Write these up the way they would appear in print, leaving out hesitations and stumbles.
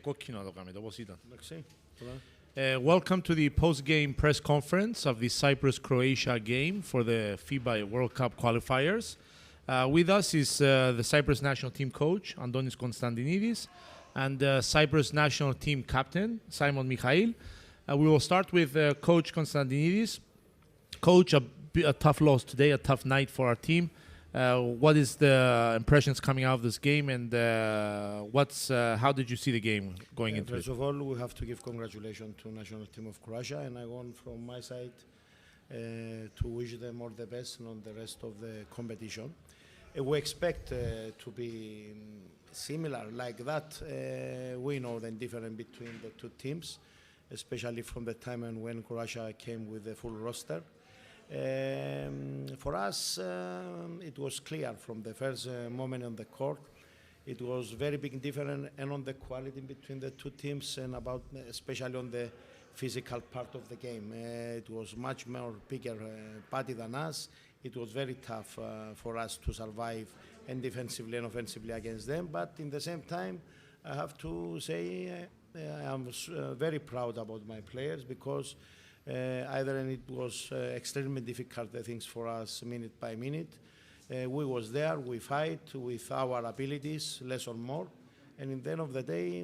κόκκινο το κάνετε, όπως ήταν. Welcome to the post-game press conference of the Cyprus-Croatia game for the FIBA World Cup Qualifiers. With us is the Cyprus national team coach, Antonis Konstantinidis, and Cyprus national team captain, Simon Mikhail. We will start with Coach Konstantinidis. Coach, a tough loss today, a tough night for our team. What is the impressions coming out of this game, and how did you see the game going into it? First of all, we have to give congratulations to national team of Croatia, and I want from my side to wish them all the best on the rest of the competition. We expect to be similar like that. We know the difference between the two teams, especially from the time when Croatia came with the full roster. For us, it was clear from the first moment on the court. It was very big difference and on the quality between the two teams, and about especially on the physical part of the game. It was much more bigger party than us. It was very tough for us to survive and defensively and offensively against them. But in the same time, I have to say I'm very proud about my players, because and it was extremely difficult things for us minute by minute. We was there, we fight with our abilities, less or more. And in the end of the day,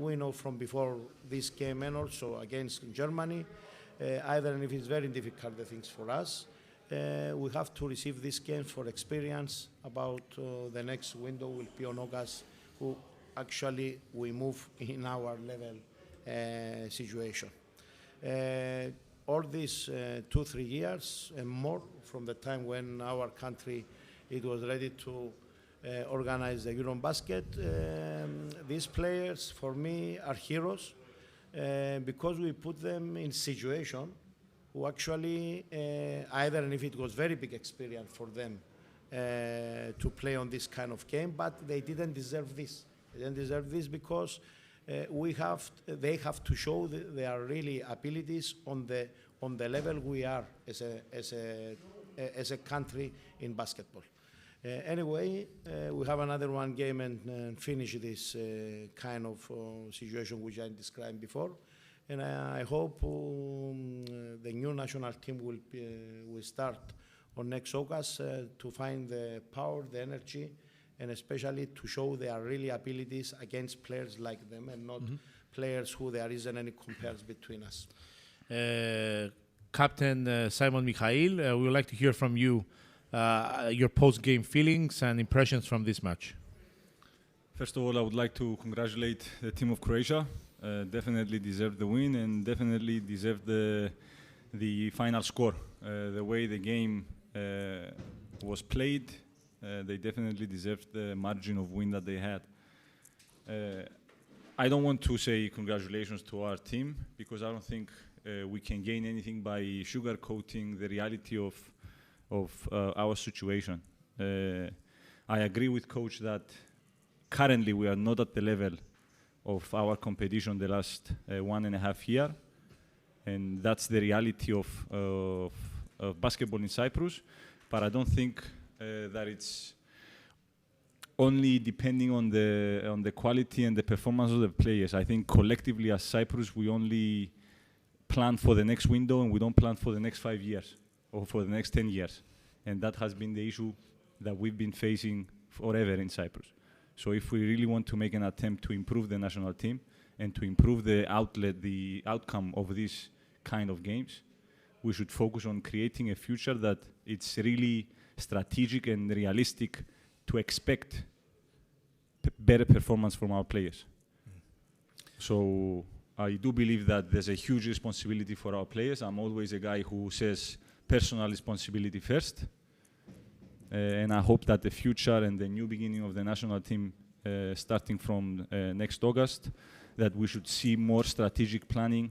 we know from before this game and also against Germany, and if it's very difficult things for us, we have to receive this game for experience about the next window will be on August, who actually we move in our level situation. All these 2-3 years and more from the time when our country it was ready to organize the European Basket, these players for me are heroes because we put them in situation who actually and if it was very big experience for them to play on this kind of game, but they didn't deserve this. They didn't deserve this because they have to show their really abilities on the level we are as a country in basketball. Anyway, we have another one game and finish this kind of situation which I described before, and I hope the new national team will start on next August to find the power, the energy, and especially to show their really abilities against players like them and not players who there isn't any compares between us. Captain Simon Mikhail, we would like to hear from you your post-game feelings and impressions from this match. First of all, I would like to congratulate the team of Croatia. Definitely deserved the win and definitely deserved the final score. The way the game was played, they definitely deserved the margin of win that they had. I don't want to say congratulations to our team, because I don't think we can gain anything by sugarcoating the reality of our situation. I agree with Coach that currently we are not at the level of our competition the last 1.5 years, and that's the reality of basketball in Cyprus. But I don't think that it's only depending on the quality and the performance of the players. I think collectively as Cyprus, we only plan for the next window and we don't plan for the next 5 years or for the next 10 years. And that has been the issue that we've been facing forever in Cyprus. So if we really want to make an attempt to improve the national team and to improve the outcome of these kind of games, we should focus on creating a future that it's really strategic and realistic to expect better performance from our players. So I do believe that there's a huge responsibility for our players. I'm always a guy who says personal responsibility first. And I hope that the future and the new beginning of the national team starting from next August, that we should see more strategic planning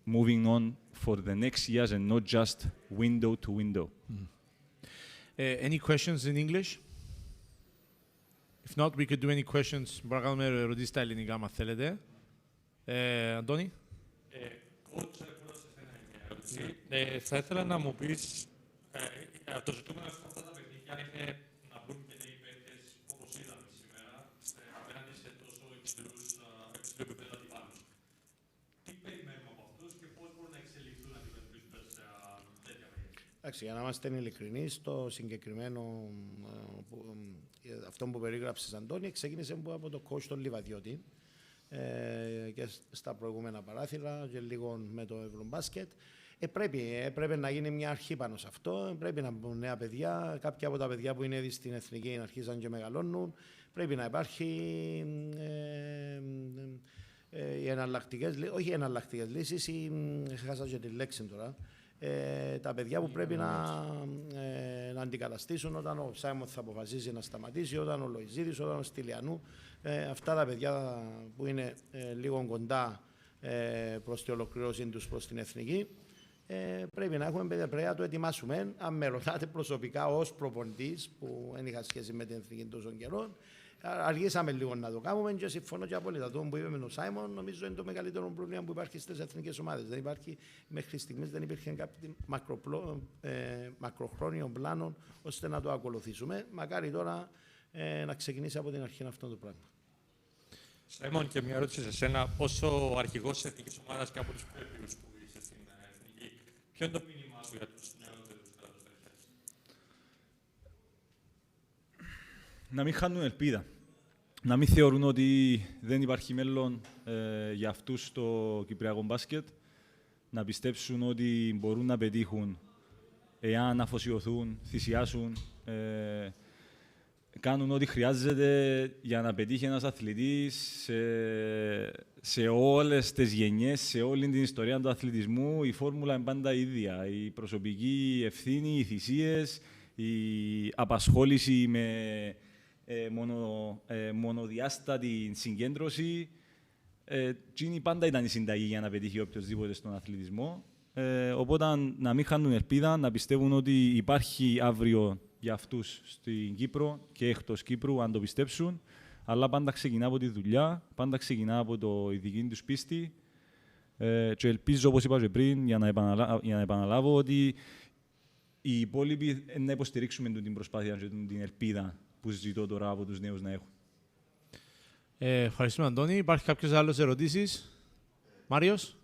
moving on for the next years and not just window to window. Any questions in English? If not, we could do any questions. Παρακαλούμε ρωτήσεις στα ελληνικά αν θέλετε. Αντώνη. Coach, θα ήθελα να μου πεις το ζητούμενο σε αυτά τα παιχνίδια είναι να μπουν και νέοι παίκτες όπως είδαμε σήμερα απέναντι σε τόσο υψηλούς Εντάξει, για να είμαστε ειλικρινείς, το συγκεκριμένο αυτό που περίγραψες, Αντώνη, ξεκίνησε από το coach τον Λιβαδιώτη και στα προηγούμενα παράθυρα και λίγο με το Ευρωμπάσκετ. Πρέπει να γίνει μια αρχή πάνω σε αυτό. Πρέπει να μπουν νέα παιδιά. Κάποια από τα παιδιά που είναι ήδη στην εθνική αρχίζαν και μεγαλώνουν. Πρέπει να υπάρχει οι εναλλακτικές, όχι οι εναλλακτικές λύσεις, χάσα και τη λέξη τώρα. Τα παιδιά που πρέπει να αντικαταστήσουν όταν ο Σάιμον θα αποφασίσει να σταματήσει, όταν ο Λοϊζίδης, όταν ο Στυλιανού. Αυτά τα παιδιά που είναι λίγο κοντά προς την ολοκλήρωση τους προς την εθνική. Πρέπει να έχουμε παιδιά, πρέπει να το ετοιμάσουμε. Αν με ρωτάτε προσωπικά ως προπονητής, που δεν είχα σχέση με την εθνική τόσο καιρό, αργήσαμε λίγο να το κάνουμε και συμφωνώ και απόλυτα. Το που είπε με τον Σάιμον, νομίζω είναι το μεγαλύτερο πρόβλημα που υπάρχει στις εθνικές ομάδες. Δεν υπάρχει, μέχρι στιγμής δεν υπήρχε κάποιο μακροχρόνιο πλάνο ώστε να το ακολουθήσουμε. Μακάρι τώρα να ξεκινήσει από την αρχή αυτό το πράγμα. Σάιμον, και μια ερώτηση σε σένα. Όσο αρχηγός της εθνικής ομάδας και από τους πρέπειους που είσαι στην εθνική, ποιο είναι το μήνυμά σου για τους νεότερους καταστρέφτες? Να μην χάνουν ελπίδα. Να μην θεωρούν ότι δεν υπάρχει μέλλον για αυτούς στο κυπριακό μπάσκετ. Να πιστέψουν ότι μπορούν να πετύχουν εάν αφοσιωθούν, θυσιάσουν, κάνουν ό,τι χρειάζεται για να πετύχει ένας αθλητής σε όλες τις γενιές, σε όλη την ιστορία του αθλητισμού. Η φόρμουλα είναι πάντα ίδια. Η προσωπική ευθύνη, οι θυσίες, η απασχόληση με μονοδιάστατη συγκέντρωση. Εκείνη πάντα ήταν η συνταγή για να πετύχει οποιοδήποτε στον αθλητισμό. Οπότε να μην χάνουν ελπίδα, να πιστεύουν ότι υπάρχει αύριο για αυτούς στην Κύπρο και εκτός Κύπρου, αν το πιστέψουν. Αλλά πάντα ξεκινά από τη δουλειά, πάντα ξεκινά από η δική τους πίστη. Και ελπίζω, όπως είπα και πριν, για να επαναλάβω, ότι οι υπόλοιποι να υποστηρίξουμε την προσπάθεια και την ελπίδα που ζητώ τώρα από τους νέους να έχουν. Ευχαριστούμε, Αντώνη. Υπάρχει κάποιος άλλος ερωτήσεις? Μάριος?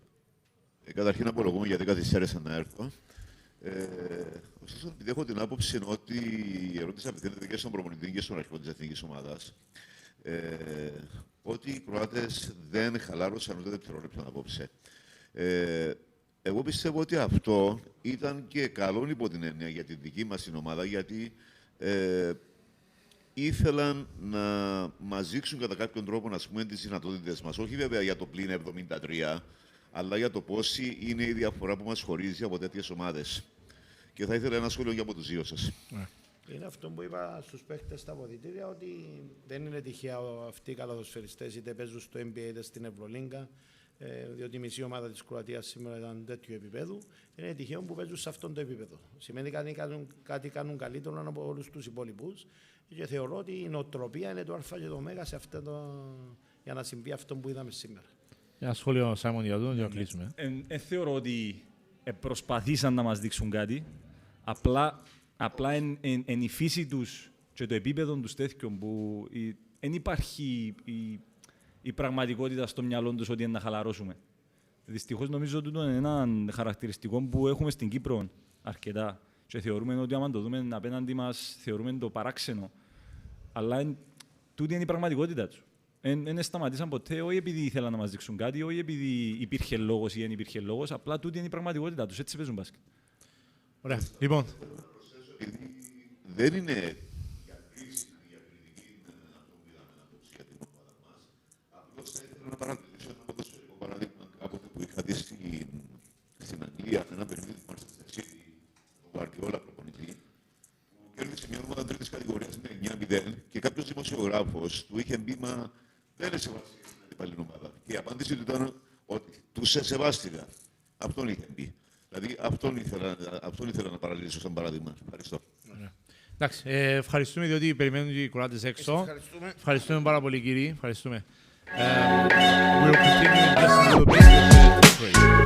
Καταρχήν απολογούμε γιατί καθυστέρησα να έρθω. Ωστόσο, επειδή έχω την άποψη ότι η ερώτηση απευθύνεται και στον προπονητή και στον αρχηγό της εθνικής ομάδας, ότι οι Κροάτες δεν χαλάρωσαν ούτε δευτερόλεπτο απόψε. Εγώ πιστεύω ότι αυτό ήταν και καλό υπό την έννοια για την δική μας την ομάδα, γιατί ήθελαν να μας δείξουν κατά κάποιον τρόπο, να πούμε, τις δυνατότητες μας. Όχι βέβαια για το πλήν 73, αλλά για το πόση είναι η διαφορά που μας χωρίζει από τέτοιες ομάδες. Και θα ήθελα ένα σχόλιο και από τους δύο σας. Είναι αυτό που είπα στους παίχτες στα αποδυτήρια, ότι δεν είναι τυχαίο αυτοί οι καλαθοσφαιριστές είτε παίζουν στο NBA είτε στην Ευρωλίγκα, διότι η μισή ομάδα της Κροατίας σήμερα ήταν τέτοιου επίπεδου. Είναι τυχαίο που παίζουν σε αυτό το επίπεδο. Σημαίνει κάτι κάνουν καλύτερο από όλους τους υπόλοιπους. Και θεωρώ ότι η νοοτροπία είναι το Α και το Ω σε για να συμβεί αυτό που είδαμε σήμερα. Ένα σχόλιο, Σάιμον, για το, για να κλείσουμε. Θεωρώ ότι προσπαθήσαν να μας δείξουν κάτι. Απλά εν η φύση τους και το επίπεδο τους τέτοιων που δεν υπάρχει η πραγματικότητα στο μυαλό τους ότι είναι να χαλαρώσουμε. Δυστυχώς νομίζω ότι είναι ένα χαρακτηριστικό που έχουμε στην Κύπρο αρκετά. Και θεωρούμε ότι άμα το δούμε απέναντι μας, θεωρούμε το παράξενο. Αλλά τούτη είναι η πραγματικότητα του. Δεν σταματήσαν ποτέ, όχι επειδή ήθελαν να μας δείξουν κάτι, όχι επειδή υπήρχε λόγος ή δεν υπήρχε λόγος. Απλά τούτη είναι η πραγματικότητα τους. Έτσι παίζουν μπάσκετ. Ωραία. Λοιπόν. Δεν είναι για κρίση, για κριτική αυτό που είδαμε για την ομάδα μας. Απλώς θα ήθελα να παρατηρήσω ένα ποδοσφαιρικό παράδειγμα κάποτε που είχα δει στην Αγγλία, ένα παιχνίδι του Manchester City, τον Guardiola προπονητή, που κέρδισε μια ομάδα τρίτης κατηγορίας με 9-0 και κάποιος δημοσιογράφος του είχε πει, μα δεν είναι σεβαστική στην αντίπαλη ομάδα. Και η απάντηση του ήταν ότι τους σεβάστηκα. Αυτόν είχε πει. Δηλαδή, αυτόν ήθελα να παραλύσω σαν παράδειγμα. Ευχαριστώ. Εντάξει, ευχαριστούμε διότι περιμένουν οι Κροάτες έξω. Ευχαριστούμε πάρα πολύ, κύριοι. Ευχαριστούμε. We'll continue in just a little bit with the break.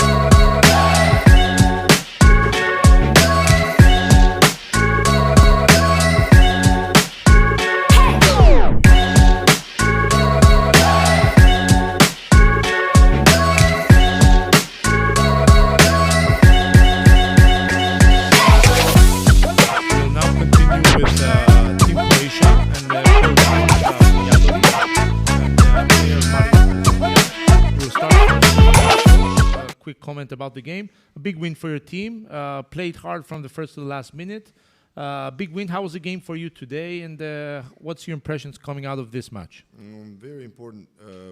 comment about the game. A big win for your team. Played hard from the first to the last minute. Big win. How was the game for you today, and what's your impressions coming out of this match? Very important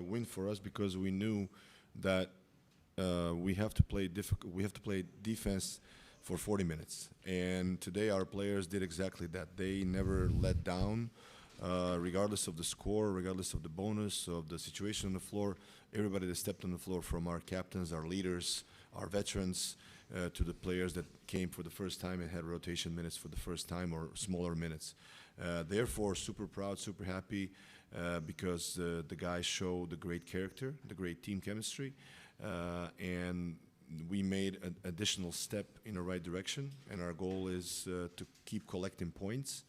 win for us because we knew that we have to play defense for 40 minutes, and today our players did exactly that. They never let down, regardless of the score, regardless of the bonus, of the situation on the floor. Everybody that stepped on the floor, from our captains, our leaders, our veterans, to the players that came for the first time and had rotation minutes for the first time or smaller minutes. Therefore, super proud, super happy because the guys show the great character, the great team chemistry, and we made an additional step in the right direction, and our goal is to keep collecting points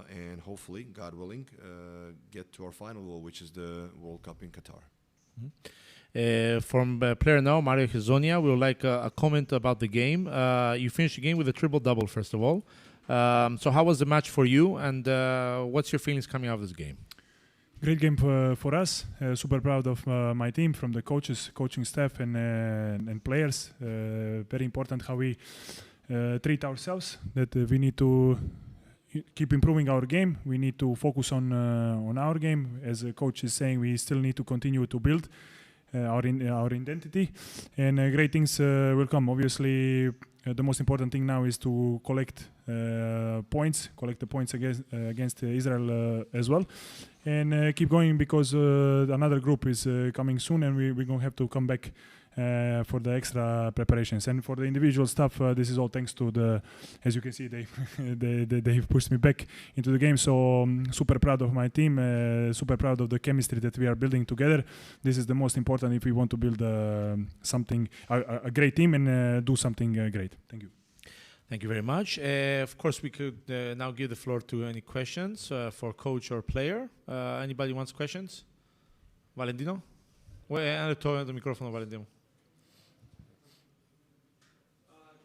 and hopefully, God willing, get to our final goal, which is the World Cup in Qatar. From player now, Mario Hezonia, we would like a comment about the game. You finished the game with a triple-double, first of all. So how was the match for you, and what's your feelings coming out of this game? Great game for us. Super proud of my team, from the coaches, coaching staff, and players. Very important how we treat ourselves. That we need to keep improving our game. We need to focus on our game. As the coach is saying, we still need to continue to build our identity, and great things will come. Obviously, the most important thing now is to collect the points against Israel as well, and keep going, because another group is coming soon, and we're going to have to come back for the extra preparations. And for the individual stuff, this is all thanks to as you can see, they've pushed me back into the game. So super proud of my team, super proud of the chemistry that we are building together. This is the most important if we want to build a great team and do something great. Thank you. Thank you very much. Of course, we could now give the floor to any questions for coach or player. Anybody wants questions? Valentino? Well, to the microphone, Valentino.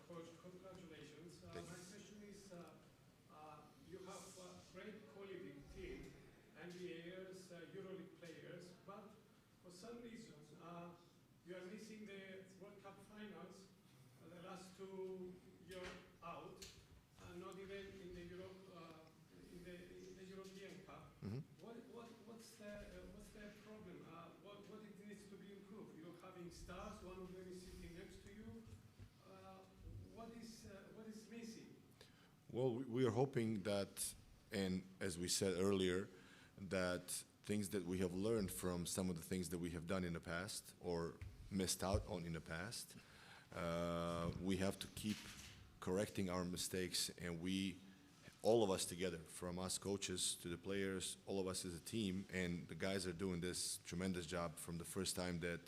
Coach, congratulations. My question is, you have a great quality team, NBAers, EuroLeague players, but for some reason, you are missing the World Cup finals. The last 2 you're out, not even in the European Cup. Mm-hmm. What's the problem? What it needs to be improved? You're having stars, one of them is sitting next to you. What is missing? Well, we are hoping that, and as we said earlier, that things that we have learned from some of the things that we have done in the past or missed out on in the past, we have to keep correcting our mistakes, and all of us together, from us coaches to the players, all of us as a team, and the guys are doing this tremendous job from the first time that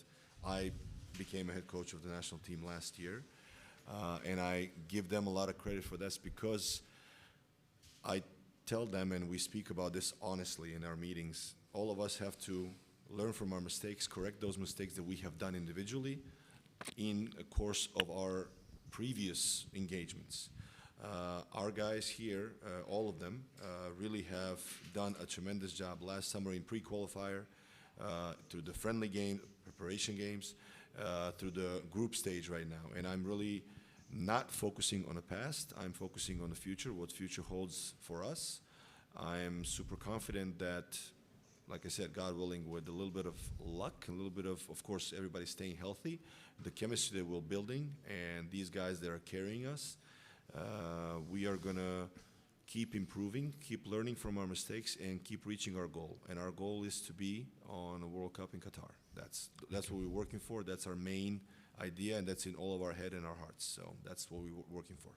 I became a head coach of the national team last year. And I give them a lot of credit for this, because I tell them, and we speak about this honestly in our meetings, all of us have to learn from our mistakes, correct those mistakes that we have done individually in the course of our previous engagements. Our guys here, all of them, really have done a tremendous job last summer in pre-qualifier, through the friendly game, preparation games, through the group stage right now. And I'm really not focusing on the past. I'm focusing on the future, what future holds for us. I am super confident that, like I said, God willing, with a little bit of luck, a little bit of course, everybody staying healthy, the chemistry that we're building, and these guys that are carrying us, we are going to keep improving, keep learning from our mistakes, and keep reaching our goal. And our goal is to be on a World Cup in Qatar. That's what we're working for. That's our main idea, and that's in all of our head and our hearts. So that's what we're working for.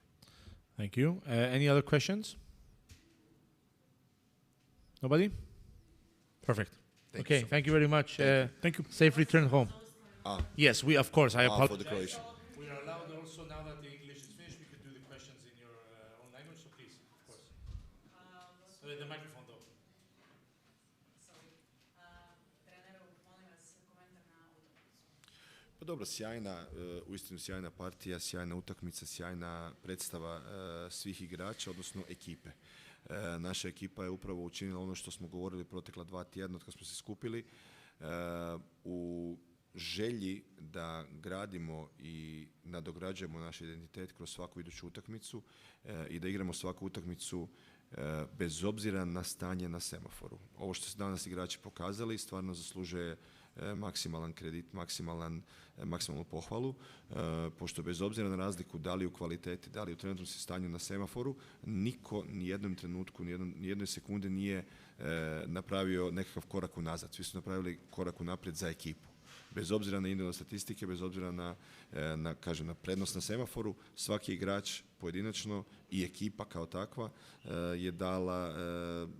Thank you. Any other questions? Nobody? Perfect. Thank you very much. Thank you. Safe return home. Yes, we, of course. I apologize. For the Croatian. We are allowed also, now that the English is finished, we could do the questions in your own language, so please, of course. The microphone, though. Pa dobro, sjajna, uistinu sjajna partija, sjajna utakmica, sjajna predstava svih igrača, odnosno ekipe. Naša ekipa je upravo učinila ono što smo govorili protekla 2 tjedna od kad smo se skupili. U želji da gradimo i nadograđujemo naš identitet kroz svaku iduću utakmicu i da igramo svaku utakmicu bez obzira na stanje na semaforu. Ovo što su danas igrači pokazali stvarno zaslužuje maksimalan kredit, maksimalnu pohvalu, pošto bez obzira na razliku da li u kvaliteti, da li u trenutnom stanju na semaforu, niko ni jednom trenutku, ni jednoj sekunde nije napravio nekakav korak unazad. Svi su napravili korak unaprijed za ekipu. Bez obzira na individualne statistike, bez obzira na prednost na semaforu, svaki igrač pojedinačno i ekipa kao takva je dala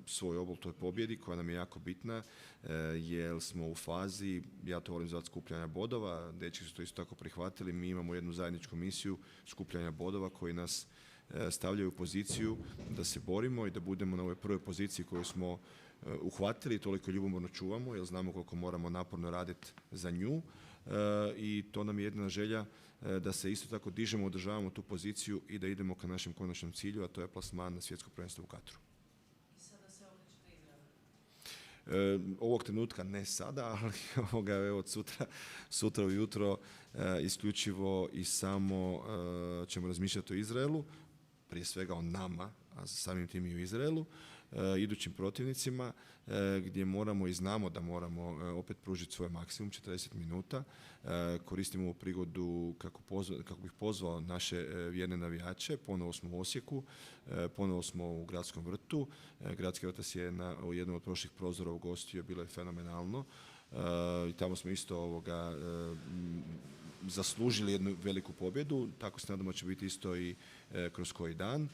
svoj obol toj pobjedi koja nam je jako bitna, jer smo u fazi, ja to volim zvati, skupljanja bodova, dečki su to isto tako prihvatili, mi imamo jednu zajedničku misiju skupljanja bodova koji nas stavljaju u poziciju da se borimo i da budemo na ovoj prvoj poziciji koju smo uhvatili i toliko ljubomorno čuvamo, jer znamo koliko moramo naporno raditi za nju i to nam je jedina želja da se isto tako dižemo, održavamo tu poziciju i da idemo ka našem konačnom cilju, a to je plasman na svjetsko prvenstvo u Katru. I sada se okrećete Izraelu? Ovog trenutka ne sada, ali evo sutra ujutro isključivo i samo ćemo razmišljati o Izraelu, prije svega o nama, a samim tim i u Izraelu, idućim protivnicima gdje moramo i znamo da moramo opet pružiti svoj maksimum, 40 minuta. Koristimo ovu prigodu kako bih pozvao naše vjerne navijače. Ponovo smo u Osijeku, ponovo smo u Gradskom vrtu. Gradski vrtac je u jednom od prošlih prozora ugostio, bilo je fenomenalno. I tamo smo isto zaslužili jednu veliku pobjedu, tako se nadamo će biti isto i kroz koji dan.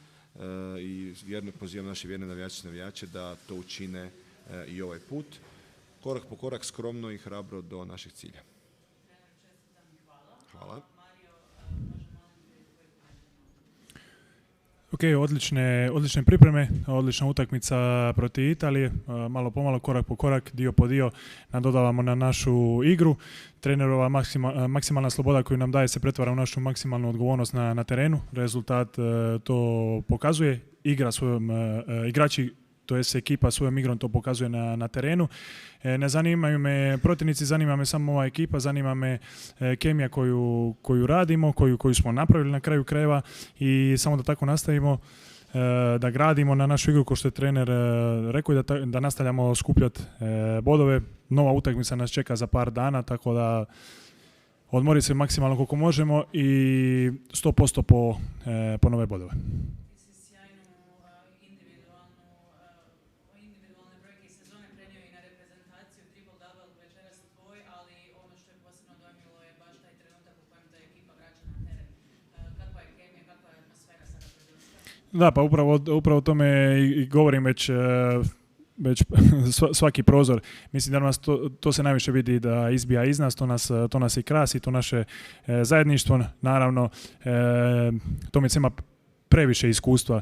I pozivam naše vjerne navijače da to učine i ovaj put. Korak po korak, skromno i hrabro do našeg cilja. Hvala. Ok, odlične pripreme, odlična utakmica protiv Italije, malo pomalo, korak po korak, dio po dio nadodavamo na našu igru. Trenerova maksimalna sloboda koju nam daje se pretvara u našu maksimalnu odgovornost na terenu. Rezultat to pokazuje, igrači, to jest ekipa svojom igrom to pokazuje na terenu. Ne zanimaju me protivnici, zanima me samo ova ekipa, zanima me kemija koju radimo, koju smo napravili na kraju krajeva i samo da tako nastavimo, da gradimo na našu igru, kao što je trener rekao, da nastavljamo skupljati bodove. Nova utakmica nas čeka za par dana, tako da odmori se maksimalno koliko možemo i 100% po nove bodove. Da, pa upravo o tome i govorim već svaki prozor. Mislim da nas to se najviše vidi da izbija iz nas, to nas i krasi, to naše zajedništvo. Naravno, Tomica ima previše iskustva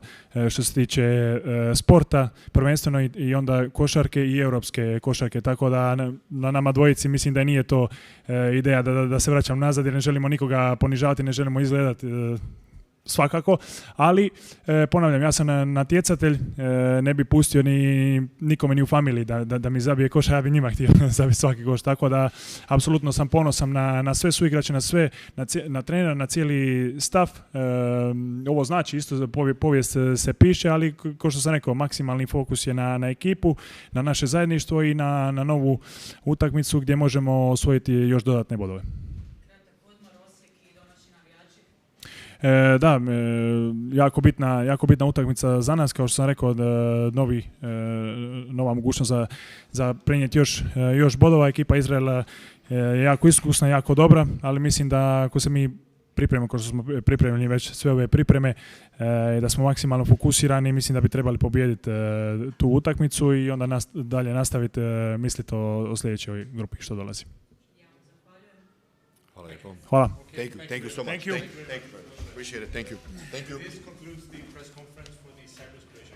što se tiče sporta, prvenstveno i onda košarke i europske košarke, tako da na nama dvojici mislim da nije to ideja da se vraćam nazad jer ne želimo nikoga ponižavati, ne želimo izgledati svakako, ali ponavljam, ja sam natjecatelj, ne bi pustio nikome ni u familiji da mi zabije koš, a ja bi njima htio zabiti svaki koš, tako da apsolutno sam ponosan na sve suigrače, na trenera, na cijeli stav. Ovo znači isto, povijest se piše, ali kao što sam rekao, maksimalni fokus je na ekipu, na naše zajedništvo i na novu utakmicu gdje možemo osvojiti još dodatne bodove. Da, jako bitna utakmica za nas, kao što sam rekao, nova mogućnost za prenijeti još bodova. Ekipa Izraela je jako iskusna, jako dobra, ali mislim da ako se mi pripremimo, kao što smo pripremili već sve ove pripreme, da smo maksimalno fokusirani, mislim da bi trebali pobijediti tu utakmicu i onda dalje nastaviti misliti o sljedećoj grupi što dolazi. Hvala lijepo. Hvala. Thank you so much. Thank you. Appreciate it. Thank you. Thank you. This concludes the press conference for the Cyprus Croatia.